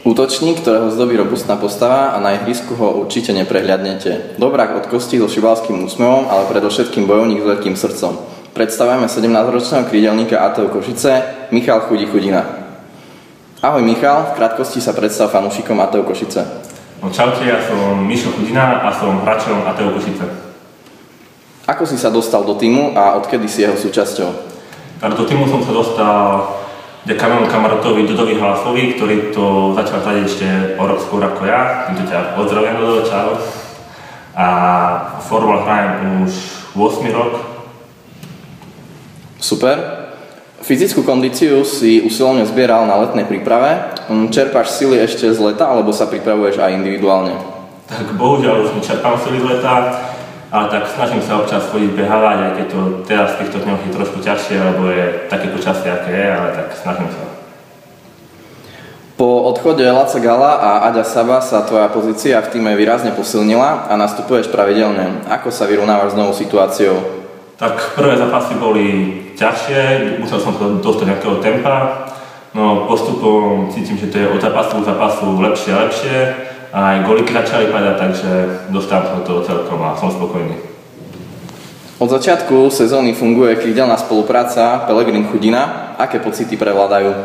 Útočník, ktorého zdobí robustná postava a na ihrisku ho určite neprehľadnete. Dobrák od kosti so šibalským úsmevom, ale predovšetkým bojovník s veľkým srdcom. Predstavujeme 17-ročného krídelníka ATO Košice, Michal Chudina. Ahoj Michal, v krátkosti sa predstav fanúšikom ATO Košice. No, čaute, ja som Mišo Chudina a som hráčom ATO Košice. Ako si sa dostal do týmu a odkedy si jeho súčasťou? Tak do týmu som sa dostal vďaka môjmu kamarátovi Dodovi Hlasovi, ktorý to začal hrať ešte o rok skôr ako ja. Týmto ťa pozdravujem, Dodo, čau. A florbal hrajem už 8 rok. Super. Fyzickú kondíciu si usilovne zbieral na letnej príprave. Čerpáš sily ešte z leta, alebo sa pripravuješ aj individuálne? Tak bohužiaľ už nečerpám sily z leta, ale tak snažím sa občas chodiť behávať, aj keď to teraz v týchto dňoch je trošku ťažšie, lebo je také počasie, aké je, ale tak snažím sa. Po odchode Laca Gala a Aďa Saba sa tvoja pozícia v týme výrazne posilnila a nastupuješ pravidelne. Ako sa vyrovnávaš s novou situáciou? Tak prvé zápasy boli ťažšie, musel som sa dostať nejakého tempa, no postupom cítim, že to je od zápasu k zápasu lepšie a lepšie. A aj golíky začali padať, takže dostávam sa do toho celkom a som spokojný. Od začiatku sezóny funguje krídelná spolupráca Pelegrin Chudina. Aké pocity prevládajú?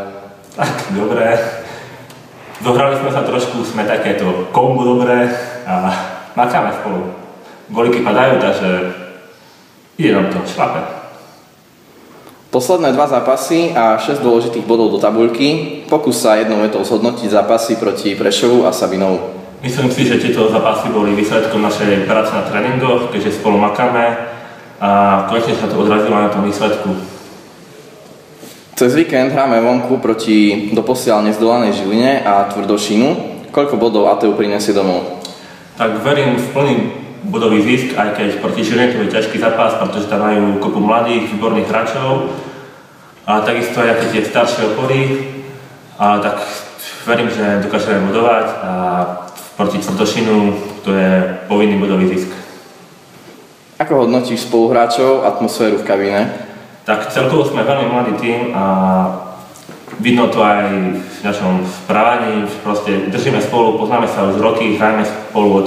Tak, dobré. Zohrali sme sa trošku, sme takéto kombo dobré a makáme spolu. Golíky padajú, takže ide nám to, šlape. Posledné 2 zápasy a 6 dôležitých bodov do tabuľky. Pokús sa jednou vetou zhodnotiť zápasy proti Prešovu a Sabinovu. Myslím si, že tieto zápasy boli výsledkom našej práce na tréningoch, keďže spolu makáme a konečne sa to odrazilo na tom výsledku. Cez víkend hráme vonku proti doposiaľ nezdolanej Žiline a Tvrdošínu. Koľko bodov ATU prinesie domov? Tak verím v plný bodový zisk, aj keď proti Žiline to je ťažký zápas, pretože tam majú kopu mladých, výborných hráčov a takisto aj tie staršie opory, ale tak verím, že dokážeme bodovať a proti Tvrdošínu to je povinný bodový zisk. Ako hodnotíš spoluhráčov, atmosféru v kabíne? Tak celkovo sme veľmi mladý tím a vidno to aj v našom správaní, proste držíme spolu, poznáme sa už roky, hrajeme spolu od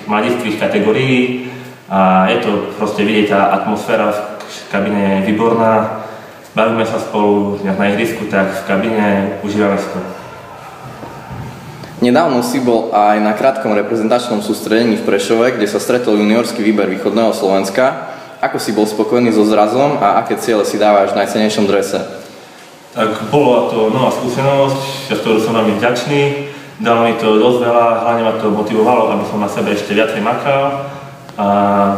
mladistvých kategórií a je to proste vidieť, tá atmosféra v kabíne je výborná, bavíme sa spolu na ihrisku, tak v kabíne užívame si to. Nedávno si bol aj na krátkom reprezentačnom sústredení v Prešove, kde sa stretol juniorský výber východného Slovenska. Ako si bol spokojný so zrazom a aké ciele si dávaš v najcennejšom drese? Tak bola to nová skúsenosť, za ktorú som veľmi vďačný. Dalo mi to dosť veľa, hlavne ma to motivovalo, aby som na sebe ešte viacej makal. A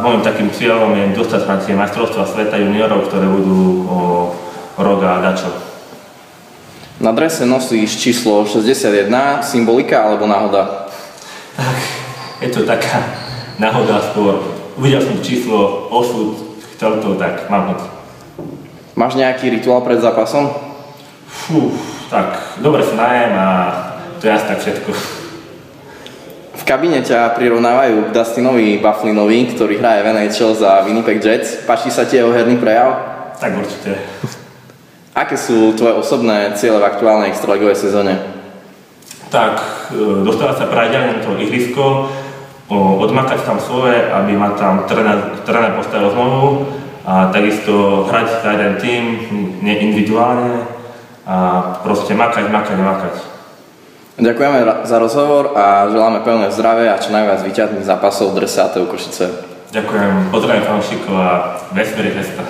môjim takým cieľom je dostať na tie majstrovstvá sveta juniorov, ktoré budú o rok a dačo. Na drese nosíš číslo 61, symbolika alebo náhoda? Tak, je to taká náhoda skôr. Uvidel som číslo, osud, chcel to, tak mám to. Máš nejaký rituál pred zápasom? Tak, dobre sa najem a to je asi tak všetko. V kabíne ťa prirovnávajú k Dustinovi Byfuglienový, ktorý hraje v NHL za Winnipeg Jets. Páči sa ti jeho herný prejav? Tak určite. Aké sú tvoje osobné ciele v aktuálnej extraligovej sezóne? Tak, dostávať sa pravidelne na to ihrisko, odmakať tam svoje, aby ma tam tréner postavil znovu a takisto hrať za jeden tým, nie individuálne a proste makať. Ďakujeme za rozhovor a želáme pevné zdravie a čo najviac víťazných zápasov v drese ATO Košice. Ďakujem, pozdravím fanúšikov a vesmír je hesta.